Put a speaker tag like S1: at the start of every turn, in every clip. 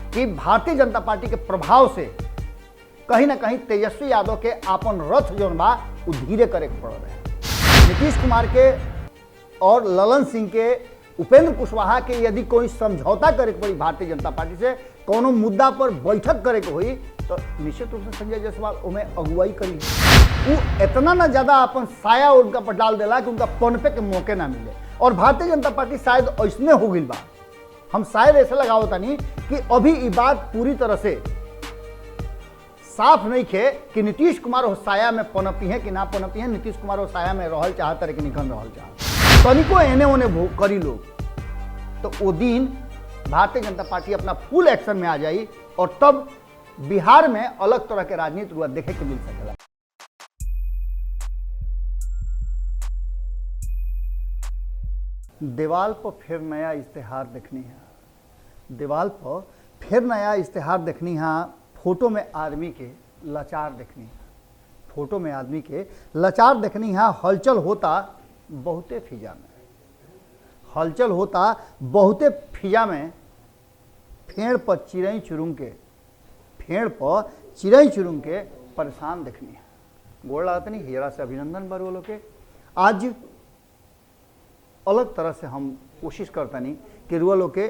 S1: कि भारतीय जनता पार्टी के प्रभाव से कहीं ना कहीं तेजस्वी यादव के आपन रथ जौन बा उ धीरे करे के पड़ रहे हैं। नीतीश कुमार के और ललन सिंह के, उपेंद्र कुशवाहा के यदि कोई समझौता करे के पड़ी भारतीय जनता पार्टी से, कोनो मुद्दा पर बैठक करे के हुई तो निश्चित रूप से संजय जायसवाल उमें अगुवाई करी। वो इतना ना ज्यादा अपन साया उनका पर डाल देला कि उनका पनपे के मौके ना मिले। और भारतीय जनता पार्टी शायद ऐसने हो गई बा, हम शायद ऐसे लगाओ तनी कि अभी ये बात पूरी तरह से साफ नहीं खे कि नीतीश कुमार हो साया में पनपी है कि ना पनपी है, नीतीश कुमार हो साया में रहल चाहत कि निकल रहल चाहत, तनिको एने ओने करी लोग तो वो दिन भारतीय जनता पार्टी अपना फुल एक्शन में आ जाई और तब बिहार में अलग तरह के राजनीति रुआ देखे के मिल सकेला। दीवाल पर फिर नया इश्तेहार देखनी है, दीवाल पर फिर नया इश्तेहार देखनी है। फोटो में आदमी के लाचार देखनी है, फोटो में आदमी के लाचार देखनी है। हलचल होता बहुते फिजा में, हलचल होता बहुते फिजा में। फेड़ पर चिड़ई चुरुंग के, फेड़ पर चिड़ई चुरुंग के परेशान देखनी है। गोड़ लागत नहीं, हीरा से अभिनंदन बर वो लोग के। आज अलग तरह से हम कोशिश करता नहीं कि रुआ लोग के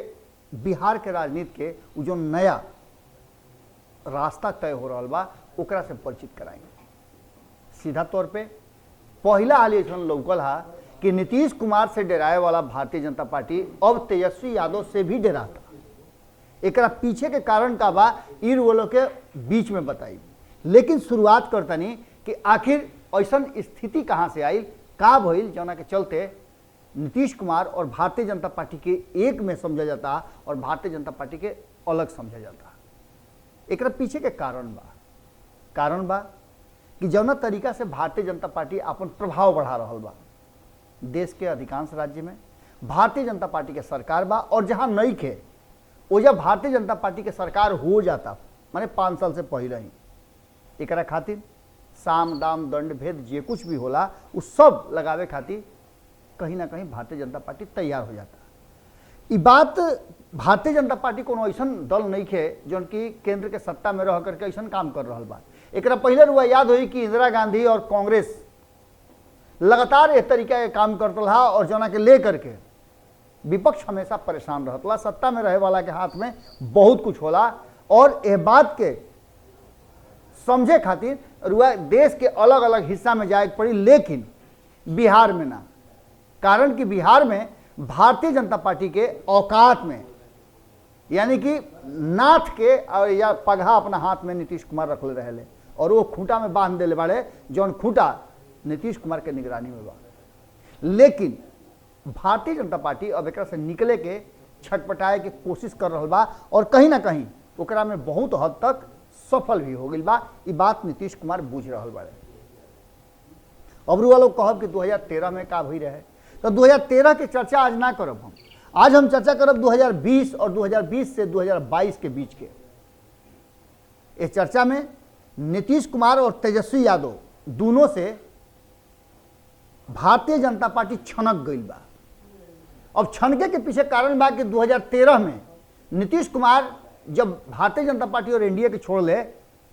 S1: बिहार के राजनीति के जो नया रास्ता तय हो रहा बा ओकरा से परिचित कराएंगे। सीधा तौर पे पहला हाल ऐसा लौकल हा कि नीतीश कुमार से डराए वाला भारतीय जनता पार्टी अब तेजस्वी यादव से भी डराता। एकरा पीछे के कारण का बा इन वो के बीच में बताई, लेकिन शुरुआत करता नहीं कि आखिर ऐसा स्थिति कहाँ से आई, का भइल जौना के चलते नीतीश कुमार और भारतीय जनता पार्टी के एक में समझा जाता और भारतीय जनता पार्टी के अलग समझा जाता। एकरा पीछे के कारण बा कि जौना तरीका से भारतीय जनता पार्टी अपन प्रभाव बढ़ा रहा बा, देश के अधिकांश राज्य में भारतीय जनता पार्टी के सरकार बा और जहां नहीं खे वो जब भारतीय जनता पार्टी के सरकार हो जाता, माने 5 साल से पहले ही, एकरा खातिर साम दाम दंड भेद जे कुछ भी होला उस सब लगावे खातिर कहीं ना कहीं भारतीय जनता पार्टी तैयार हो जाता। ये बात भारतीय जनता पार्टी कोनो ऐसा दल नहीं खे जो कि केंद्र के सत्ता में रह करके ऐसा काम कर रहा बा। एकरा पहले रुआ याद हुई कि इंदिरा गांधी और कांग्रेस लगातार इस तरीका के काम करता रहा और जना के ले करके विपक्ष हमेशा परेशान रहता। सत्ता में रहे वाला के हाथ में बहुत कुछ होला और यह बात के समझे खातिर रुआ देश के अलग अलग हिस्सा में जाए पड़ी, लेकिन बिहार में ना। कारण कि बिहार में भारतीय जनता पार्टी के औकात में, यानी कि नाथ के या पगहा अपना हाथ में नीतीश कुमार रखले रहे और वो खूंटा में बांध देले बाड़े, जौन खूंटा नीतीश कुमार के निगरानी में बा। लेकिन भारतीय जनता पार्टी अब एकरा से निकले के छटपटाए के कोशिश कर रहा बा और कहीं ना कहीं ओकरा में बहुत हद तक सफल भी हो गई बा। ये बात नीतीश कुमार बुझ रहा बाड़े। अब रुआ लोग कहब कि 2013 में का भई रहे, तो 2013 के चर्चा आज ना करब आज हम चर्चा करब 2020 और 2020 से 2022 के बीच के। इस चर्चा में नीतीश कुमार और तेजस्वी यादव दोनों से भारतीय जनता पार्टी छनक गई बा। अब छनके के पीछे कारण बा कि 2013 में नीतीश कुमार जब भारतीय जनता पार्टी और एनडीए के छोड़ ले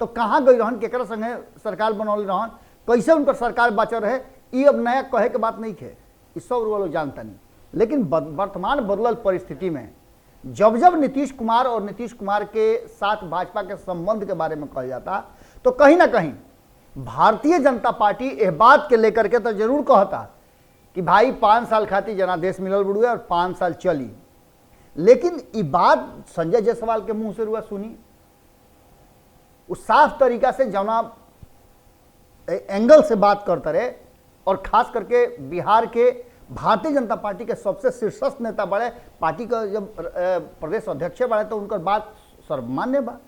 S1: तो कहाँ गई रहन, केकरा संगे सरकार बनौले रहन, कैसे उनकर सरकार बचल रहे, ये अब नया कहे के बात नहीं थे, इस सब लोग जानता नहीं। लेकिन वर्तमान बदलल परिस्थिति में जब जब नीतीश कुमार और नीतीश कुमार के साथ भाजपा के संबंध के बारे में कहा जाता तो कहीं ना कहीं भारतीय जनता पार्टी यह बात के लेकर के तो जरूर कहता कि भाई 5 साल खातिर जनादेश मिलल बड़ुए और 5 साल चली। लेकिन ये बात संजय जायसवाल के मुंह से रुआ सुनी, उस साफ तरीका से जौना एंगल से बात करते रहे और खास करके बिहार के भारतीय जनता पार्टी के सबसे शीर्षस्थ नेता बड़े, पार्टी का जब प्रदेश अध्यक्ष बड़े तो उनकर बात सर्वमान्य बा।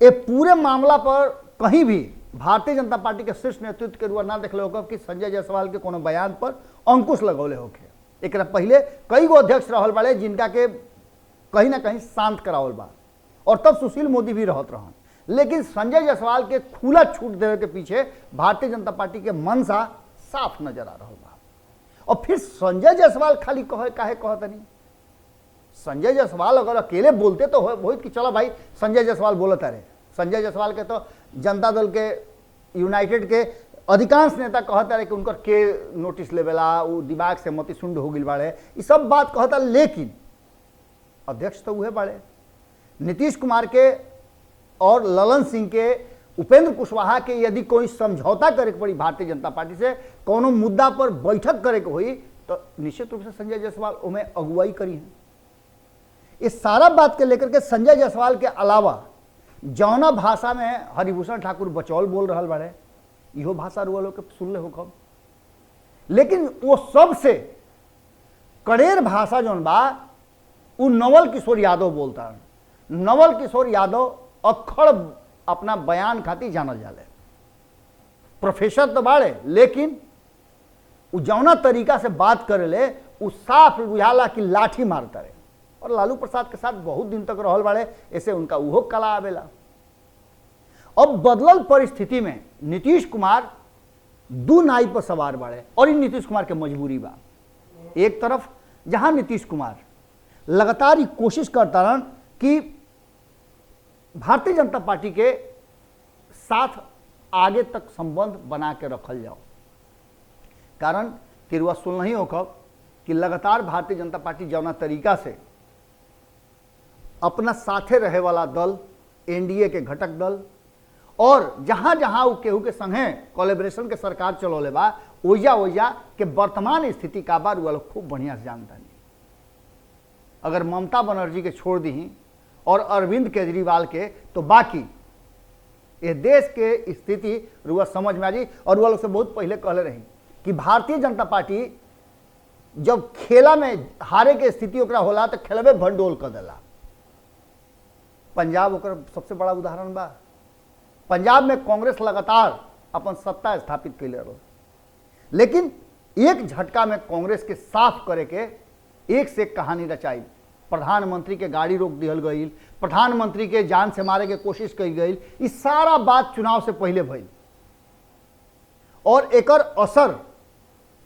S1: ये पूरे मामला पर कहीं भी भारतीय जनता पार्टी के शीर्ष नेतृत्व के रुआ ना देखले होगा कि संजय जायसवाल के कोनो बयान पर अंकुश लगौले होके। एक पहले कई गो अध्यक्ष रहल बड़े जिनका के कहीं ना कहीं शांत करावल बा और तब सुशील मोदी भी रहत रहन। लेकिन संजय जायसवाल के खुला छूट देवे के पीछे भारतीय जनता पार्टी के मनसा साफ नजर आ रहा बा। और फिर संजय जायसवाल खाली काहे कहतनी संजय जायसवाल अगर अकेले बोलते तो बहुत कि चलो भाई संजय जायसवाल बोलता रहे। संजय जायसवाल के तो जनता दल के यूनाइटेड के अधिकांश नेता कहता रहे कि उनकर के नोटिस लेवेला, वो दिमाग से मोती सुंड हो गई बाड़े, ये सब बात कहता, लेकिन अध्यक्ष तो वह बाड़े। नीतीश कुमार के और ललन सिंह के, उपेंद्र कुशवाहा के यदि कोई समझौता करे पड़ी भारतीय जनता पार्टी से, कोनो मुद्दा पर बैठक करे हुई, तो निश्चित रूप से संजय जायसवाल उमें अगुवाई करी है। इस सारा बात के लेकर के संजय जायसवाल के अलावा जौना भाषा में हरिभूषण ठाकुर बचौल बोल रहा बाड़े, इहो भाषा रुआ लोग सुन ले हो कब, लेकिन वो सबसे कड़ेर भाषा जौन बा वो नवल किशोर यादव बोलता है। नवल किशोर यादव अक्खड़ अपना बयान खातिर जानल जाले, प्रोफेसर तो बाड़े, लेकिन वो जौना तरीका से बात करेले वो साफ बुझाला कि लाठी मारता रहे। और लालू प्रसाद के साथ बहुत दिन तक रहल बाड़े, ऐसे उनका उहो कला आवेला। अब बदलल परिस्थिति में नीतीश कुमार दू नाई पर सवार बाड़े, और इन नीतीश कुमार के मजबूरी बा। एक तरफ जहां नीतीश कुमार लगातार ही कोशिश करता रहन कि भारतीय जनता पार्टी के साथ आगे तक संबंध बना के रखल जाओ, कारण कि रुआ सुन नहीं हो कब कि लगातार भारतीय जनता पार्टी जौना तरीका से अपना साथे रहे वाला दल, एनडीए के घटक दल, और जहां जहां वो केहू के संगे कोलैबोरेशन के सरकार चलौले बा, ओइजा ओइजा के वर्तमान स्थिति का बार वो लोग खूब बढ़िया से जानता नहीं। अगर ममता बनर्जी के छोड़ दी और अरविंद केजरीवाल के, तो बाकी ये देश के स्थिति रुआ समझ में आ जी। और वो लोग से बहुत पहले कहले रही कि भारतीय जनता पार्टी जब खेला में हारे के स्थिति ओकरा होला तो खेलबे भंडोल कर देला। पंजाब ओकर सबसे बड़ा उदाहरण बा। पंजाब में कांग्रेस लगातार अपन सत्ता स्थापित कैले रहो, लेकिन एक झटका में कांग्रेस के साफ करे के एक से एक कहानी रचाई। प्रधानमंत्री के गाड़ी रोक दिहल गई, प्रधानमंत्री के जान से मारे के कोशिश की गई, इस सारा बात चुनाव से पहले भइल, और एकर असर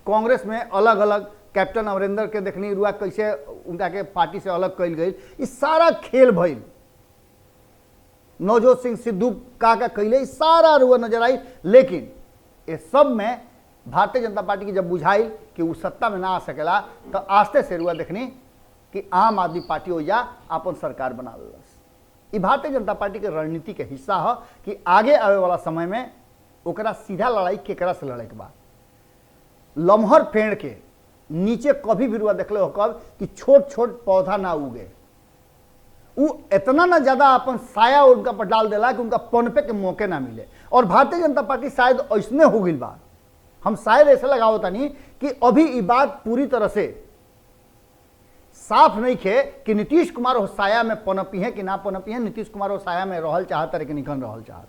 S1: कांग्रेस में अलग अलग कैप्टन अमरिंदर के देखनी रुआ कैसे उनका के पार्टी से अलग कल गई, इस सारा खेल भइल। नवजोत सिंह सिद्धू का कैले, इस सारा रुआ नजर आई। लेकिन इस सब में भारतीय जनता पार्टी की जब बुझाई कि वो सत्ता में ना आ सकेला, तो आस्ते से रुआ देखनी कि आम आदमी पार्टी हो जा अपन सरकार बना लेलस। ये भारतीय जनता पार्टी के रणनीति के हिस्सा है कि आगे आवे वाला समय में ओकरा सीधा लड़ाई केकरा से लड़े के बाद। लमहर पेड़ के नीचे कभी भी रुआ देखले हो कब कि छोट छोट पौधा ना उगे, वो इतना ना ज्यादा अपन साया उनका पर डाल देला कि उनका पनपे के मौके ना मिले। और भारतीय जनता पार्टी शायद ऐसने हो गई बा, हम शायद ऐसे लगाओ तानी कि अभी ये बात पूरी तरह से साफ नहीं खे कि नीतीश कुमार हो साया में पनपी है कि ना पनपी है, नीतीश कुमार हो साया में रहल चाहत रहे कि निकल रहल चाहत।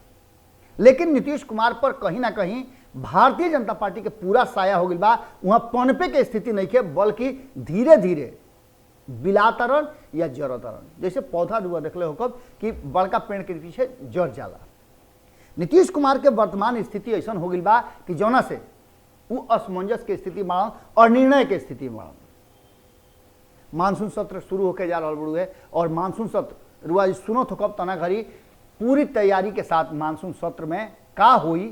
S1: लेकिन नीतीश कुमार पर कहीं ना कहीं भारतीय जनता पार्टी के पूरा साया हो गई बा, वहां पनपे के स्थिति नहीं खे, बल्कि धीरे धीरे बिलातरण या जड़तरण, जैसे पौधा रुआ देखले हो कब कि बड़का पेड़ के पीछे जड़ जाला। नीतीश कुमार के वर्तमान स्थिति ऐसा हो गई बा कि जौना से वो असमंजस के स्थिति में और निर्णय के स्थिति में। मानसून सत्र शुरू होकर जा रहा है, और मानसून सत्र रुआ सुनो तो कब तना घड़ी पूरी तैयारी के साथ मानसून सत्र में का होई,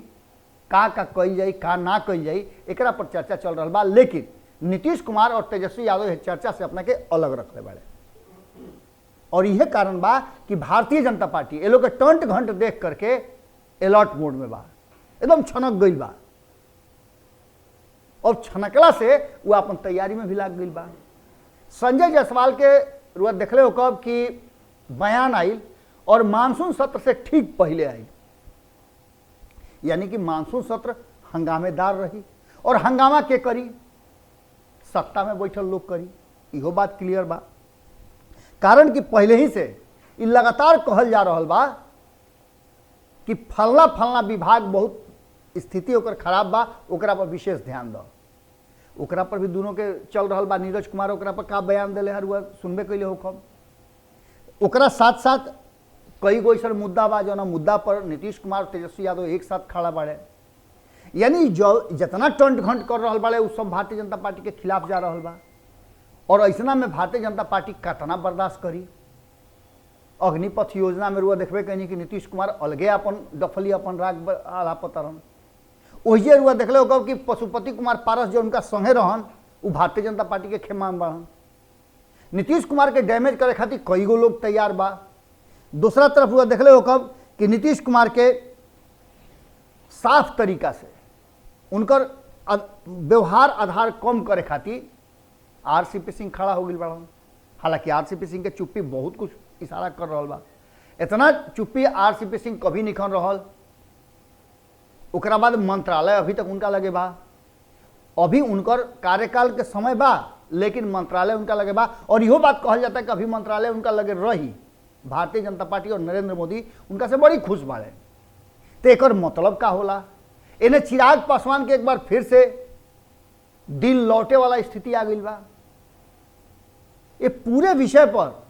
S1: का कल जाई, का ना कल जाई, एकरा पर चर्चा चल रहा बा। लेकिन नीतीश कुमार और तेजस्वी यादव चर्चा से अपना के अलग रखले बाड़े, और यह कारण बा कि भारतीय जनता पार्टी ये लोग के टंट घंट देख करके अलर्ट मोड में बा, एकदम छनक गई बा, और छनकला से वो अपन तैयारी में भी लाग गई बा। संजय जायसवाल के रुआ देखले हो कब कि बयान आई और मानसून सत्र से ठीक पहले आई, यानी कि मानसून सत्र हंगामेदार रही, और हंगामा के करी, सत्ता में बैठल लोग करी, इहो बात क्लियर बा। कारण कि पहले ही से इ लगातार कहल जा रहा बा कि फलना फलना विभाग बहुत स्थिति ओकर खराब बा, ओकरा पर विशेष ध्यान दो। ओकरा पर भी दोनों के चल रहा बा। नीरज कुमार ओकरा पर का बयान दिले हर सुनबे कैले हो कब। ओकरा साथ साथ कई गो ऐसा मुद्दा बा जो मुद्दा पर नीतीश कुमार तेजस्वी यादव एक साथ खड़ा बाड़े, यानी जो जितना टंट घंट कर रहा बाड़े उ सब भारतीय जनता पार्टी के खिलाफ जा रहा बा। और ऐसा में भारतीय जनता पार्टी कतना बर्दाश्त करी। अग्निपथ योजना में रुआ देखबे कहीं कि नीतीश कुमार अलगे अपन डफली अपन राग आलापतरन। ओहिए रुआ देखले हो कि पशुपति कुमार पारस जो उनका संगे रहन वो भारतीय जनता पार्टी के खेमा में बढ़न। नीतीश कुमार के डैमेज करे खातिर कई गो लोग तैयार बा। दूसरा तरफ रुआ देखले हो कब कि नीतीश कुमार के साफ तरीका से उनकर व्यवहार आधार कम करे खातिर आरसीपी सिंह खड़ा हो गई बड़ा। हालांकि आरसीपी सिंह के चुप्पी बहुत कुछ इशारा कर रहा बा। इतना चुप्पी आरसीपी सिंह कभी निखन रहल। ओकरा बाद मंत्रालय अभी तक उनका लगे बा। अभी उनकर कार्यकाल के समय बा लेकिन मंत्रालय उनका लगे बा। और इहो बात कहल जाता है कि अभी मंत्रालय उनका लगे रही। भारतीय जनता पार्टी और नरेंद्र मोदी उनका से बड़ी खुश बाड़े। तो एक मतलब का होला? इन्हें चिराग पासवान के एक बार फिर से दिल लौटे वाला स्थिति आ गई बा। ये पूरे विषय पर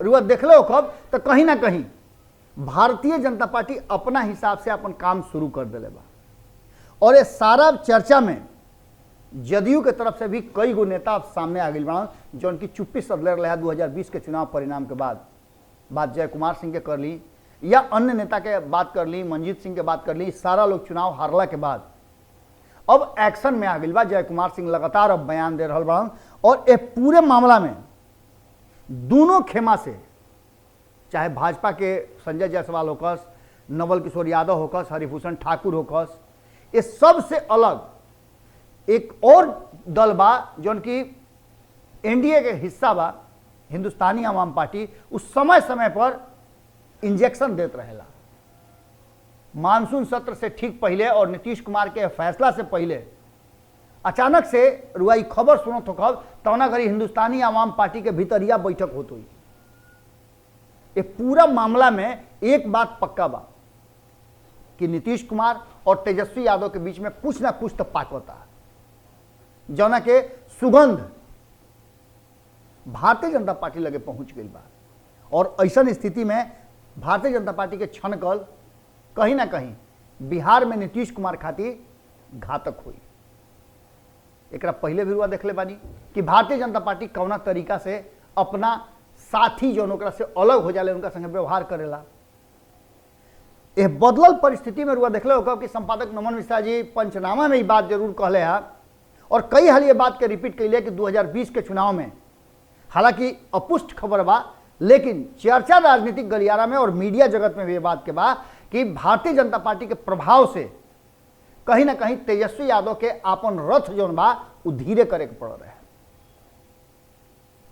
S1: रुआ देख लो कब तो कहीं ना कहीं भारतीय जनता पार्टी अपना हिसाब से अपन काम शुरू कर दिले बा। और ये सारा चर्चा में जदयू के तरफ से भी कई गो नेता सामने आ गई बा जो उनकी चुप्पी सदले रहा 2020 के चुनाव परिणाम के बाद। बात जय कुमार सिंह के कर ली या अन्य नेता के बात कर ली, मंजीत सिंह के बात कर ली। सारा लोग चुनाव हारला के बाद अब एक्शन में आ गई बा। जय कुमार सिंह लगातार अब बयान दे रहा बा। और ये पूरे मामला में दोनों खेमा से, चाहे भाजपा के Sanjay Jaiswal hocus, Naval Kishore Yadav hocus, Haribhushan Thakur hocus, ये सबसे अलग एक और दल बा जो कि एनडीए के हिस्सा बा, हिंदुस्तानी आवाम पार्टी। उस समय समय पर इंजेक्शन देते रहेला। मानसून सत्र से ठीक पहले और नीतीश कुमार के फैसला से पहले अचानक से रुआई खबर सुनत हो तौना घड़ी हिंदुस्तानी आवाम पार्टी के भीतरिया बैठक होत हुई। ये पूरा मामला में एक बात पक्का बा कि नीतीश कुमार और तेजस्वी यादव के बीच में कुछ ना कुछ तो पाकता, जौना के सुगंध भारतीय जनता पार्टी लगे पहुंच गई बा। और ऐसा स्थिति में भारतीय जनता पार्टी के छनकल कहीं ना कहीं बिहार में नीतीश कुमार खातिर घातक हुई। एक पहले भी हुआ देखले बानी कि भारतीय जनता पार्टी कौना तरीका से अपना साथी जो ओकरा से अलग हो जाले उनका संगे व्यवहार करेला। यह बदलल परिस्थिति में रुआ देखले होगा कि संपादक नमन मिश्रा जी पंचनामा में ये बात जरूर कहले है और कई हाल ये बात के रिपीट कैले कि 2020 के चुनाव में, हालांकि अपुष्ट खबर बा लेकिन चर्चा राजनीतिक गलियारा में और मीडिया जगत में भी ये बात के बा कि भारतीय जनता पार्टी के प्रभाव से कहीं ना कहीं तेजस्वी यादव के आपन रथ जोन बा उ धीरे करे के पड़ रहे।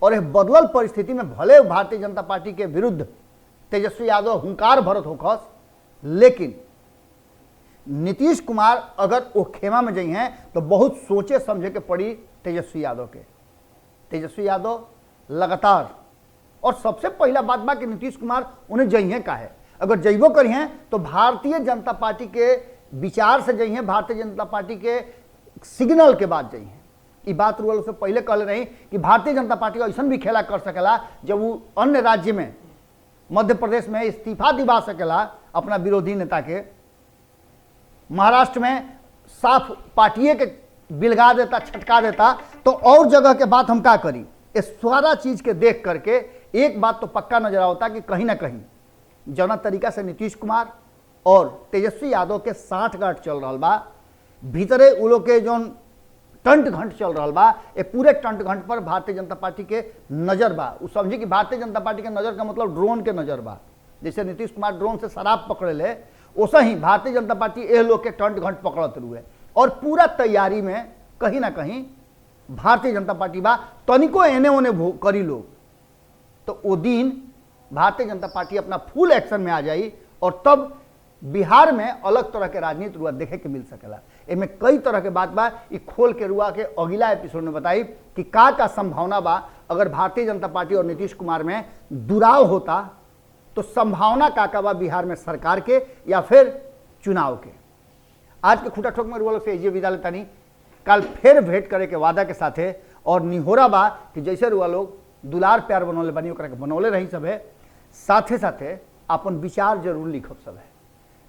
S1: और यह बदलल परिस्थिति में भले भारतीय जनता पार्टी के विरुद्ध तेजस्वी यादव हुंकार भरत होखस, लेकिन नीतीश कुमार अगर वो खेमा में जाइ हैं तो बहुत सोचे समझे के पड़ी तेजस्वी यादव के। तेजस्वी यादव लगातार, और सबसे पहला बात बा कि नीतीश कुमार उन्हें जइहे का है, अगर जइबो करिए तो भारतीय जनता पार्टी के विचार से जइहे, भारतीय जनता पार्टी के सिग्नल के बाद जइहे। ये बात रुअल से पहले कहले रही कि भारतीय जनता पार्टी ऐसा भी खेला कर सकेला जब वो अन्य राज्य में, मध्य प्रदेश में इस्तीफा दिवा सकेला अपना विरोधी नेता के, महाराष्ट्र में साफ पार्टिए के बिलगा देता, छटका देता, तो और जगह के बात हम क्या करी। इस सारा चीज के देख करके एक बात तो पक्का नजर आता कि कहीं ना कहीं जौना तरीका से नीतीश कुमार और तेजस्वी यादव के 60 गांठ चल रहा बा, भीतरे उ लोग के जो टंट घंट चल रहा बा, ये पूरे टंट घंट पर भारतीय जनता पार्टी के नजर बा। उ समझी कि भारतीय जनता पार्टी के नजर का मतलब ड्रोन के नजर बा। जैसे नीतीश कुमार ड्रोन से शराब पकड़े ले, वैसा ही भारतीय जनता पार्टी ये लोग के टंट घंट पकड़त रुए। और पूरा तैयारी में कहीं ना कहीं भारतीय जनता पार्टी बा, तनिको एने ओने करी लोग तो वो दिन भारतीय जनता पार्टी अपना फुल एक्शन में आ जाई और तब बिहार में अलग तरह के राजनीति रुआ देखे के मिल सकेला। इनमें कई तरह के बात बा, ये खोल के रुआ के अगला एपिसोड में बताई कि का संभावना बा अगर भारतीय जनता पार्टी और नीतीश कुमार में दुराव होता तो संभावना का बा बिहार में सरकार के या फिर चुनाव के। आज के खूटा ठोक में रुआ लोग से विदा लेता नहीं, कल फिर भेंट करे के वादा के साथे और निहोरा बा कि जैसे रुआ लोग दुलार प्यार बनौले बनी ओकरा के बनौले रही सब है, साथे साथे अपन विचार जरूर लिखब सब है,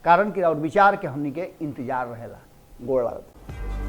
S1: कारण कि और विचार के हमनी के इंतजार रहेला। गोड़ लागत।